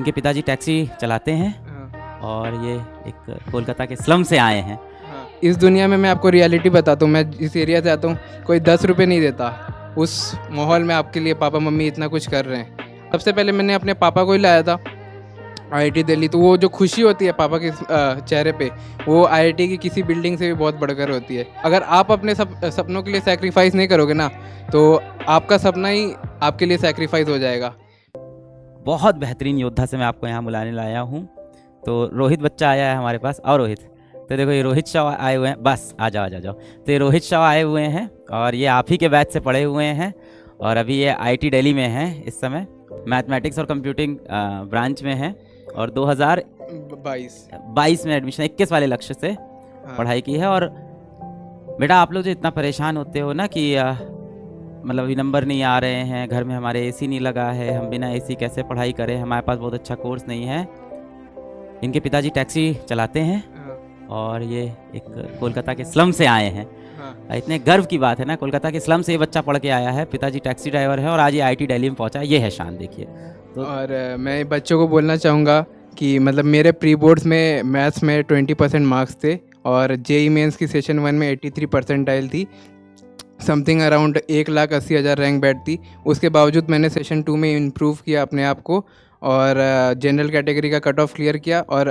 इनके पिताजी टैक्सी चलाते हैं हाँ, और ये एक कोलकाता के स्लम से आए हैं। हाँ। इस दुनिया में मैं आपको रियलिटी बताता हूँ, मैं जिस एरिया से आता हूँ कोई 10 रुपये नहीं देता। उस माहौल में आपके लिए पापा मम्मी इतना कुछ कर रहे हैं। सबसे पहले मैंने अपने पापा को ही लाया था आईआईटी दिल्ली, तो वो जो खुशी होती है पापा के चेहरे पे, वो आईआईटी की किसी बिल्डिंग से भी बहुत बढ़कर होती है। अगर आप अपने सपनों के लिए सेक्रीफाइस नहीं करोगे ना, तो आपका सपना ही आपके लिए सेक्रीफाइस हो जाएगा। बहुत बेहतरीन योद्धा से मैं आपको यहाँ बुलाने लाया हूँ। तो रोहित बच्चा आया है हमारे पास। और रोहित, तो देखो ये रोहित शाह आए हुए हैं। बस आ जाओ आ जाओ जाओ। तो ये रोहित शाह आए हुए हैं और ये आप ही के बैच से पढ़े हुए हैं और अभी ये आईआईटी दिल्ली में हैं इस समय, मैथमेटिक्स और कंप्यूटिंग ब्रांच में हैं और 2022 में एडमिशन 21 वाले लक्ष्य से पढ़ाई की है। और बेटा आप लोग जो इतना परेशान होते हो ना कि मतलब अभी नंबर नहीं आ रहे हैं, घर में हमारे एसी नहीं लगा है, हम बिना एसी कैसे पढ़ाई करें, हमारे पास बहुत अच्छा कोर्स नहीं है। इनके पिताजी टैक्सी चलाते हैं और ये एक कोलकाता के स्लम से आए हैं। इतने गर्व की बात है ना, कोलकाता के स्लम से ये बच्चा पढ़ के आया है, पिताजी टैक्सी ड्राइवर है और आज ये आईआईटी दिल्ली में पहुंचा है। ये है शान, देखिए। तो और मैं बच्चों को बोलना चाहूँगा कि मतलब मेरे प्री बोर्ड्स में मैथ्स में 20% मार्क्स थे और जेई मेंस की सेशन 1 में 83 परसेंटाइल थी, समथिंग अराउंड 1,80,000 रैंक बैठ थी। उसके बावजूद मैंने सेशन 2 में इम्प्रूव किया अपने आप को और जनरल कैटेगरी का कट ऑफ क्लियर किया और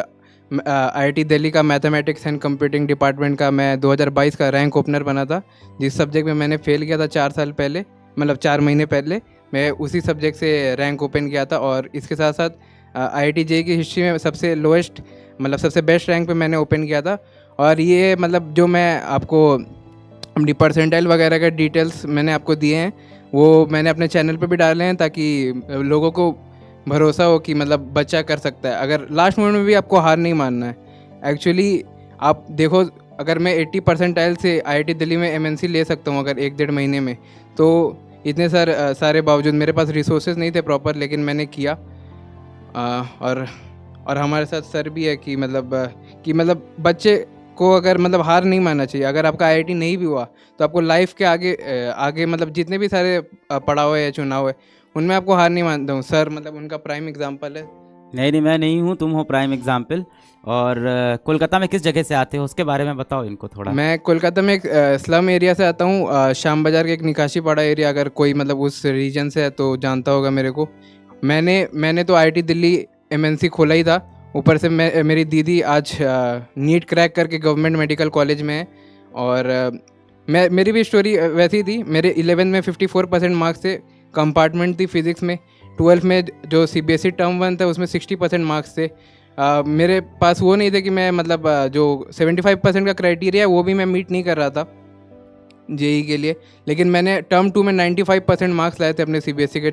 आईआईटी दिल्ली का मैथमेटिक्स एंड कंप्यूटिंग डिपार्टमेंट का मैं 2022 का रैंक ओपनर बना था। जिस सब्जेक्ट में मैंने फेल किया था 4 साल पहले, मतलब 4 महीने पहले, मैं उसी सब्जेक्ट से रैंक ओपन किया था। और इसके साथ साथ आईआईटी जेई की हिस्ट्री में सबसे लोएस्ट, मतलब सबसे बेस्ट रैंक पे मैंने ओपन किया था। और ये मतलब जो मैं आपको अपनी परसेंटाइल वगैरह का डिटेल्स मैंने आपको दिए हैं, वो मैंने अपने चैनल पे भी डाले हैं ताकि लोगों को भरोसा हो कि मतलब बच्चा कर सकता है। अगर लास्ट मोमेंट में भी आपको हार नहीं मानना है। एक्चुअली आप देखो, अगर मैं 80 परसेंटाइल से आईआईटी दिल्ली में एमएनसी ले सकता हूँ अगर 1-1.5 महीने में, तो इतने सारे बावजूद मेरे पास रिसोर्सेज नहीं थे प्रॉपर, लेकिन मैंने किया। और हमारे साथ सर भी है कि मतलब बच्चे को अगर मतलब हार नहीं मानना चाहिए। अगर आपका आईआईटी नहीं भी हुआ तो आपको लाइफ के आगे मतलब जितने भी सारे पड़ाव है या चुनाव है, उनमें आपको हार नहीं मानता हूँ। सर मतलब उनका प्राइम एग्जाम्पल है। नहीं, मैं नहीं हूँ, तुम हो प्राइम एग्जाम्पल। और कोलकाता में किस जगह से आते हो उसके बारे में बताओ इनको थोड़ा। मैं कोलकाता में एक स्लम एरिया से आता हूँ, शाम बाज़ार के एक निकाशी पाड़ा एरिया। अगर कोई मतलब उस रीजन से है तो जानता होगा मेरे को। मैंने तो आईआईटी दिल्ली एमएनसी खोला ही था। ऊपर से मेरी दीदी आज नीट क्रैक करके गवर्नमेंट मेडिकल कॉलेज में है। और मेरी भी स्टोरी वैसी ही थी। मेरे 11th में 54% मार्क्स थे, कंपार्टमेंट थी फिज़िक्स में। 12th में जो सीबीएसई टर्म 1 था उसमें 60% मार्क्स थे। मेरे पास वो नहीं थे कि मैं मतलब जो 75% का क्राइटेरिया है वो भी मैं मीट नहीं कर रहा था जेई के लिए, लेकिन मैंने टर्म 2 में 95% मार्क्स लाए थे अपने सीबीएसई के।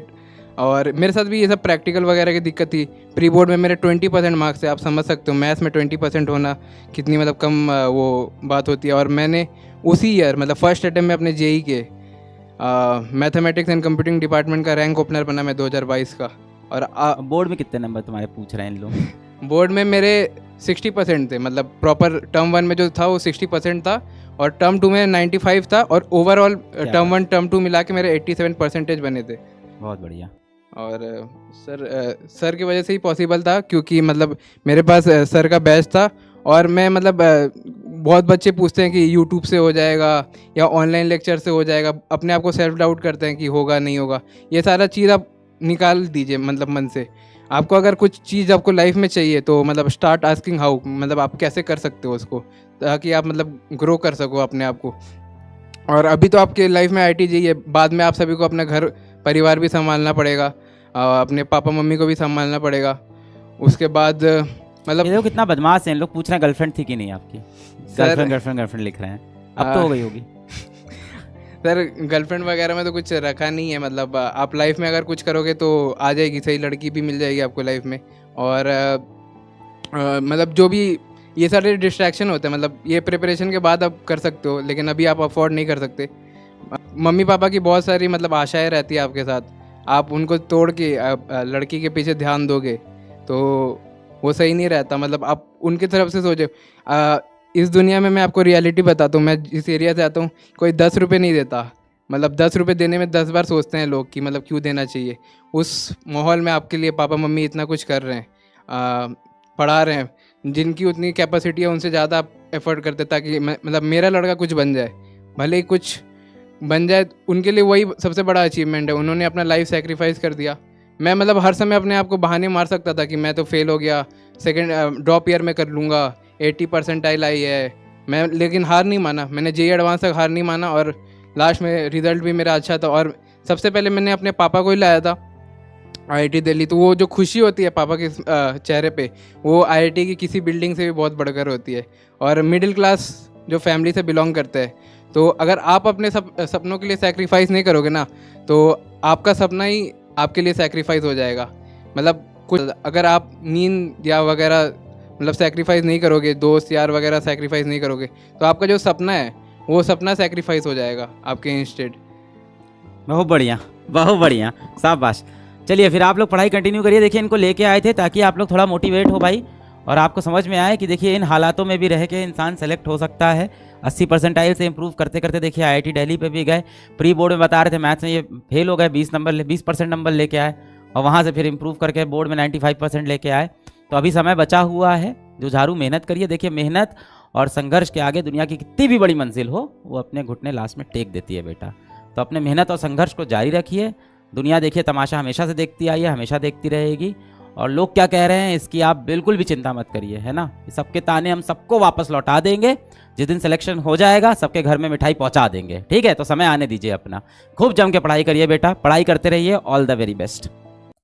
और मेरे साथ भी ये सब प्रैक्टिकल वगैरह की दिक्कत थी। प्री बोर्ड में मेरे 20% मार्क्स थे। आप समझ सकते हो मैथ्स में 20% होना कितनी मतलब कम वो बात होती है। और मैंने उसी ईयर मतलब फर्स्ट अटेम्प्ट में अपने जेई के मैथमेटिक्स एंड कंप्यूटिंग डिपार्टमेंट का रैंक ओपनर बना मैं 2022 का। और बोर्ड में कितने नंबर तुम्हारे पूछ रहे हैं इन लोग? बोर्ड में मेरे 60% थे, मतलब प्रॉपर टर्म 1 में जो था वो 60% था और टर्म 2 में 95 था और ओवरऑल टर्म 1 टर्म 2 मिला के मेरे 87 परसेंटेज बने थे। बहुत बढ़िया। और सर की वजह से ही पॉसिबल था, क्योंकि मतलब मेरे पास सर का बैच था। और मैं मतलब बहुत बच्चे पूछते हैं कि यूट्यूब से हो जाएगा या ऑनलाइन लेक्चर से हो जाएगा, अपने आप को सेल्फ डाउट करते हैं कि होगा नहीं होगा। ये सारा चीज़ आप निकाल दीजिए मतलब मन से। आपको अगर कुछ चीज़ आपको लाइफ में चाहिए तो मतलब स्टार्ट आस्किंग हाउ, मतलब आप कैसे कर सकते हो उसको, ताकि आप मतलब ग्रो कर सको अपने आप को। और अभी तो आपके लाइफ में आईआईटी जेईई है, बाद में आप सभी को अपना घर परिवार भी संभालना पड़ेगा, अपने पापा मम्मी को भी संभालना पड़ेगा। उसके बाद मतलब ये लोग कितना बदमाश हैं। लोग पूछ रहे हैं गर्लफ्रेंड थी कि नहीं आपकी। गर्लफ्रेंड लिख रहे हैं। अब तो हो गई होगी। सर गर्लफ्रेंड वगैरह में तो कुछ रखा नहीं है। मतलब आप लाइफ में अगर कुछ करोगे तो आ जाएगी, सही लड़की भी मिल जाएगी आपको लाइफ में। और मतलब जो भी ये सारे डिस्ट्रैक्शन होते हैं, मतलब ये प्रिपरेशन के बाद आप कर सकते हो, लेकिन अभी आप अफोर्ड नहीं कर सकते। मम्मी पापा की बहुत सारी मतलब आशाएं रहती है आपके साथ, आप उनको तोड़ के लड़की के पीछे ध्यान दोगे तो वो सही नहीं रहता। मतलब आप उनकी तरफ से सोचो। इस दुनिया में मैं आपको रियलिटी बताता हूँ, मैं जिस एरिया से आता हूँ कोई 10 रुपये नहीं देता मतलब 10 रुपये देने में 10 बार सोचते हैं लोग कि मतलब क्यों देना चाहिए। उस माहौल में आपके लिए पापा मम्मी इतना कुछ कर रहे हैं, पढ़ा रहे हैं, जिनकी उतनी कैपेसिटी है उनसे ज़्यादा आप एफर्ट करते ताकि मतलब मेरा लड़का कुछ बन जाए, भले ही कुछ बन जाए, उनके लिए वही सबसे बड़ा अचीवमेंट है। उन्होंने अपना लाइफ सेक्रीफाइस कर दिया। मैं मतलब हर समय अपने आप को बहाने मार सकता था कि मैं तो फेल हो गया, सेकेंड ड्रॉप ईयर में कर लूँगा, 80 परसेंटाइल आई है मैं, लेकिन हार नहीं माना। मैंने जेईई एडवांस तक हार नहीं माना और लास्ट में रिज़ल्ट भी मेरा अच्छा था। और सबसे पहले मैंने अपने पापा को ही लाया था आईआईटी दिल्ली। तो वो जो खुशी होती है पापा के चेहरे पे, वो आईआईटी की किसी बिल्डिंग से भी बहुत बढ़कर होती है। और मिडिल क्लास जो फैमिली से बिलोंग करते हैं, तो अगर आप अपने सपनों के लिए सेक्रीफाइस नहीं करोगे ना, तो आपका सपना ही आपके लिए सेक्रीफाइस हो जाएगा। मतलब कुछ अगर आप नींद या वगैरह मतलब सेक्रीफाइस नहीं करोगे, दोस्त यार वगैरह सेक्रीफाइस नहीं करोगे, तो आपका जो सपना है वो सपना सेक्रीफाइस हो जाएगा आपके इंस्टेड। बहुत बढ़िया, बहुत बढ़िया, शाबाश। चलिए फिर आप लोग पढ़ाई कंटिन्यू करिए। देखिए इनको लेके आए थे ताकि आप लोग थोड़ा मोटिवेट हो भाई, और आपको समझ में आए कि देखिए इन हालातों में भी रह के इंसान सेलेक्ट हो सकता है। 80 परसेंटाइल से इंप्रूव करते करते देखिए आईआईटी दिल्ली पे भी गए। प्री बोर्ड में बता रहे थे मैथ्स में ये फेल हो गए, 20% नंबर लेके आए, और वहाँ से फिर इंप्रूव करके बोर्ड में 95% लेके आए। तो अभी समय बचा हुआ है, जुझारू मेहनत करिए। देखिए मेहनत और संघर्ष के आगे दुनिया की कितनी भी बड़ी मंजिल हो वो अपने घुटने लास्ट में टेक देती है बेटा। तो अपने मेहनत और संघर्ष को जारी रखिए। दुनिया देखिए तमाशा हमेशा से देखती आई है, हमेशा देखती रहेगी, और लोग क्या कह रहे हैं इसकी आप बिल्कुल भी चिंता मत करिए, है ना। ये सबके ताने हम सबको वापस लौटा देंगे। जिस दिन सिलेक्शन हो जाएगा सबके घर में मिठाई पहुंचा देंगे, ठीक है। तो समय आने दीजिए अपना। खूब जम के पढ़ाई करिए बेटा, पढ़ाई करते रहिए। All the very best.